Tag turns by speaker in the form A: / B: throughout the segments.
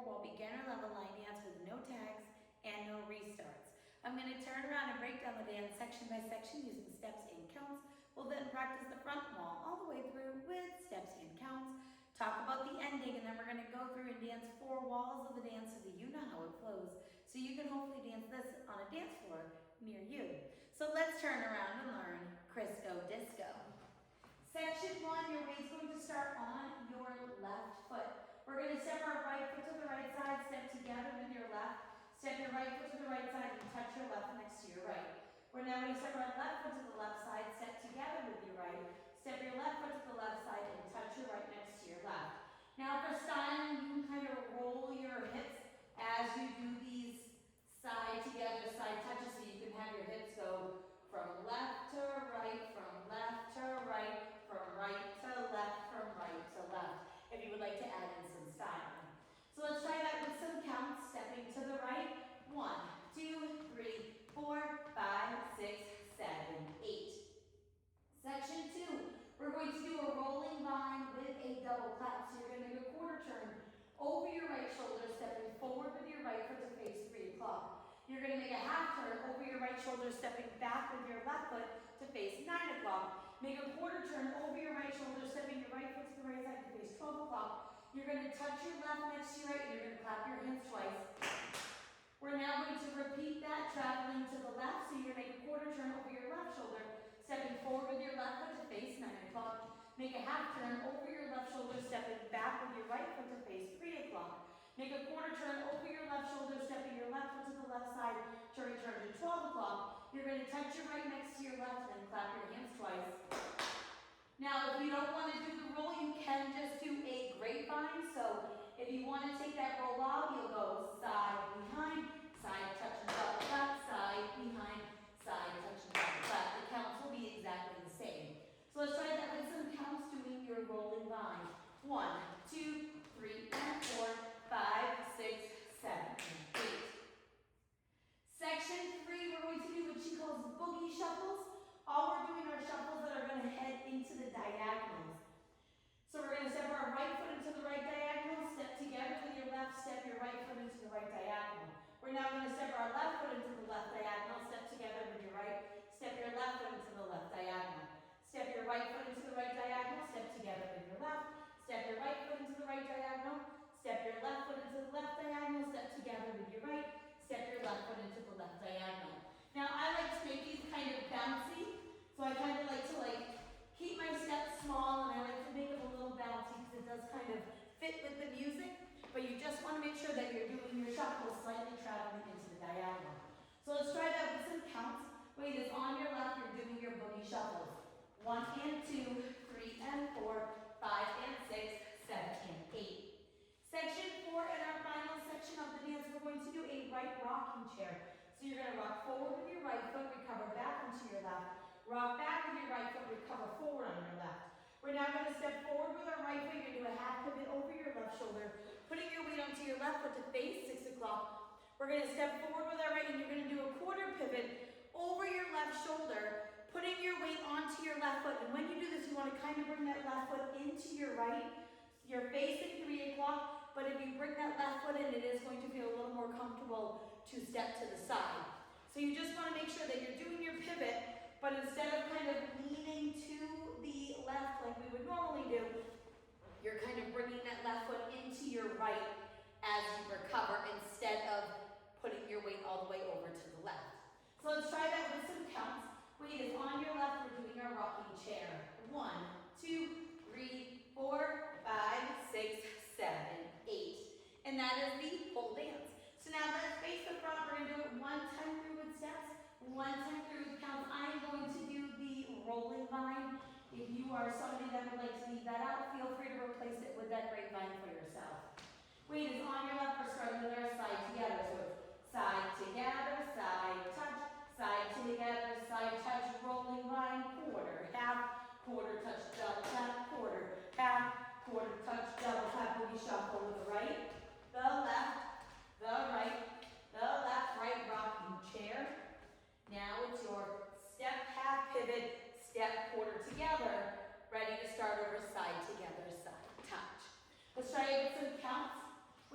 A: 4-wall beginner level line dance with no tags and no restarts. I'm going to turn around and break down the dance section by section using steps and counts. We'll then practice the front wall all the way through with steps and counts. Talk about the ending, and then we're going to go through and dance 4 walls of the dance so that you know how it flows. So you can hopefully dance this on a dance floor near you. So let's turn around and learn Crisco Disco. Section 1, your weight's going to start on your left foot. We're going to step our right foot to the right side, step together with your left. Step your right foot to the right side and touch your left next to your right. We're now going to step our left foot to the left side, step together with your right. Step your left foot to the left side and touch your right next to your left. Now for styling, you can kind of roll your hips as you do these side together, side touches, so you can have your hips go from left to right, from left to right, from right to left, from right to left, if you would like to add in some styling. So let's try that with some counts, stepping to the right. 1, 2, 3, 4, 5, 6, 7, 8. Section 2, we're going to do a rolling vine with a double clap. So you're going to do a quarter turn over your right shoulder, stepping forward with your right foot to face 3 o'clock. You're going to make a half turn over your right shoulder, stepping back with your left foot to face 9 o'clock. Make a quarter turn over your right shoulder, stepping your right foot to the right side to face 12 o'clock. You're going to touch your left next to your right, and you're going to clap your hands twice. We're now going to repeat that, traveling to the left. So you're going to make a quarter turn over your left shoulder, stepping forward with your left foot to face 9 o'clock. Make a half turn over your left shoulder, stepping back with your right foot to face 3 o'clock. Make a quarter turn over your left shoulder, stepping your left foot to the left side to return to 12 o'clock. You're going to touch your right next to your left and then clap your hands twice. Now, if you don't want to do the roll, you can just do a grapevine. So if you want to take that roll out, you'll go side, behind, side, touch, and double clap, side, behind, side, touch, and double clap. The counts will be exactly the same. So let's try that with some counts doing your rolling vine. 1, 2, 3, and 4, 5, 6, 7, and 8. Section 3, we're going to do what she calls boogie shuffles. All we're doing are shuffles that are going to head into the diagonals. So we're going to step our right foot into the right diagonal, step together with your left, step your right foot into the right diagonal. We're now going to step our left foot into the left diagonal, step together with your right, step your left foot into the left diagonal. Step your right foot into the right diagonal, step together with your left, step your right foot into the right diagonal, step your left foot into the left diagonal, step together with your right, step your left foot into the left diagonal. Now I like to make these kind of bouncy, so I kind of like to keep my steps small, and I like to make them a little bouncy because it does kind of fit with the music, but you just want to make sure that you're doing your shuffle slightly traveling into the diagonal. So let's try that with some counts. Weight is on your left, you're doing your boogie shuffles. 1 and 2, 3 and 4, 5 and 6, 7 and 8. Section 4, in our final section of the dance, we're going to do a right rocking chair. So you're going to rock forward with your right foot, recover back onto your left. Rock back with your right foot, recover forward on your left. We're now going to step forward with our right foot. You're going to do a half pivot over your left shoulder, putting your weight onto your left foot to face 6 o'clock. We're going to step forward with our right, and you're going to do a quarter pivot over your left shoulder, putting your weight onto your left foot. And when you do this, you want to kind of bring that left foot into your right. You're facing 3 o'clock, but if you bring that left foot in, it is going to feel a little more comfortable to step to the side. So you just want to make sure that you're doing your pivot, but instead of kind of leaning to the left like we would normally do, you're kind of bringing that left foot into your right as you recover instead of putting your weight all the way over to the left. So let's try that with some counts. Weight is on your left, we're doing our rocking chair. 1, 2, 3, 4, 5, 6, 7, 8. And that is the whole dance. So now let's face the front. We're going to do it 1 time through with steps, 1 time through with counts. I'm going to do the rolling vine. If you are somebody that would like to leave that out, feel free to replace it with that grapevine for yourself. Weight is on your left. We're starting with our side together. So it's side together, side touch, side together, side touch, rolling vine, quarter, half, quarter touch, double tap, quarter, half, quarter touch, double tap. Boogie shuffle with the right, the left, the right, the left, right rocking chair. Now it's your step, half pivot, step, quarter together. Ready to start over side together, side touch. Let's try it with some counts.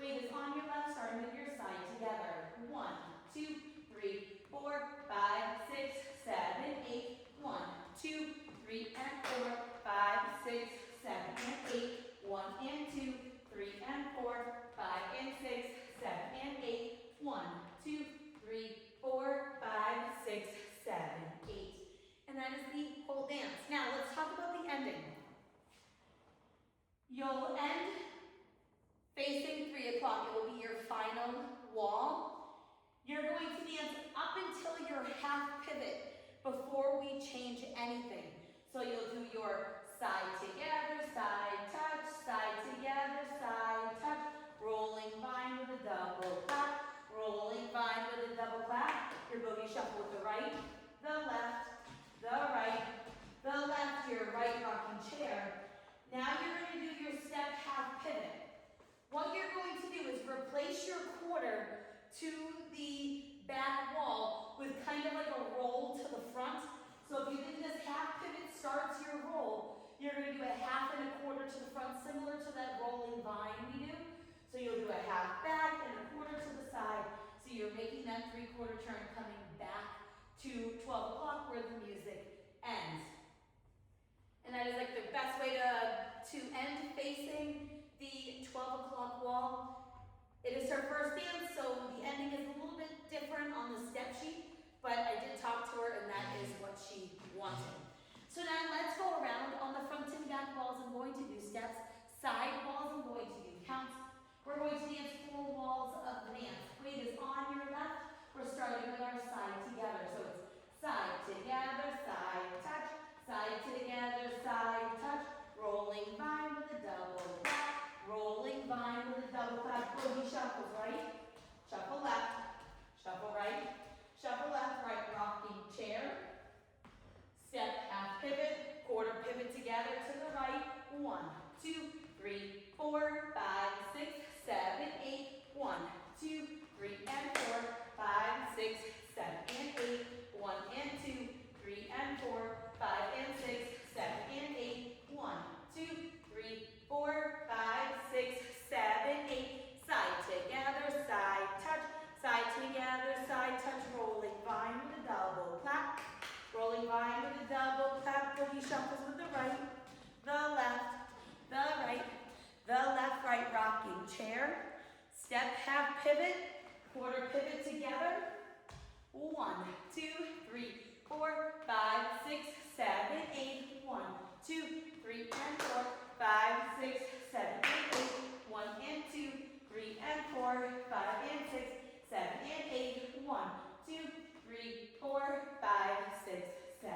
A: Weight is on your left, starting with your side together. 1, 2, 3, 4, 5, 6, 7, 8. 1, 2, 3, and 4, 5, 6, 7, and 8. 1 and 2, 3 and 4, 5 and 6, 7 and 8. 1, 2, 3, 4, 5, 6, 7, 8. And that is the whole dance. Now let's talk about the ending. You'll end facing 3 o'clock. It will be your final wall. You're going to dance up until your half pivot before we change anything. So you'll do your side together, side touch, side together, side touch, rolling vine with a double clap, rolling vine with a double clap. Your boogie shuffle with the right, the left, the right, the left, your right rocking chair. Now you're going to do your step half pivot. What you're going to do is replace your quarter to the back wall with kind of like a roll to the front. So if you think this half pivot starts your roll, you're going to do a half and a quarter to the front, similar to that rolling vine we do. So you'll do a half back and a quarter to the side. So you're making that 3/4 turn coming back to 12 o'clock where the music ends. And that is like the best way to end facing the 12 o'clock wall. It is her first dance, so the ending is a little bit different on the step sheet, but I did talk to her and that is what she wanted. So now let's go around on the front and back walls. I'm going to do steps. Side walls, I'm going to do counts. We're going to dance 4 walls of the dance. Weight is on your left. We're starting with our side together. So it's side together, side touch, side together, side touch, rolling vine with a double clap, rolling vine with a double clap. Boogie shuffles, right? Shuffle left, shuffle right, shuffle left, right rocking chair. Step half pivot, quarter pivot together to the right. 1, 2, 3, 4, 5, 6, 7, 8. 1, 2, 3, and 4, 5, 6, 7, and 8. 1 and 2, 3 and 4, 5 and 6, 7 and 8. 1, 2, 3, 4, 5, 6, 7, 8. Side together, side touch, side together, side touch, rolling vine with a double clap. Rolling vine with a double clap, boogie shuffles with the right, the left, the right, the left, right rocking chair. Step half pivot, quarter pivot together. 1, 2, 3, 4, 5, 6, 7, 8. 1, 2, 3, and 4, 5, 6, 7, and 8. 1 and 2, 3 and 4, 5 and 6, 7 and 8. 1, 2, 3, 4, 5, 6, 7,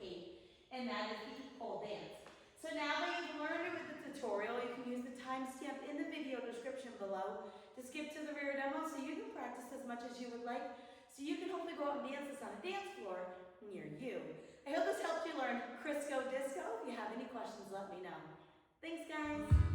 A: 8. And that is the whole dance. So now that you've learned it with the tutorial, you can use the timestamp in the video description below to skip to the rear demo so you can practice as much as you would like, so you can hopefully go out and dance this on a dance floor near you. I hope this helped you learn Crisco Disco. If you have any questions, let me know. Thanks, guys.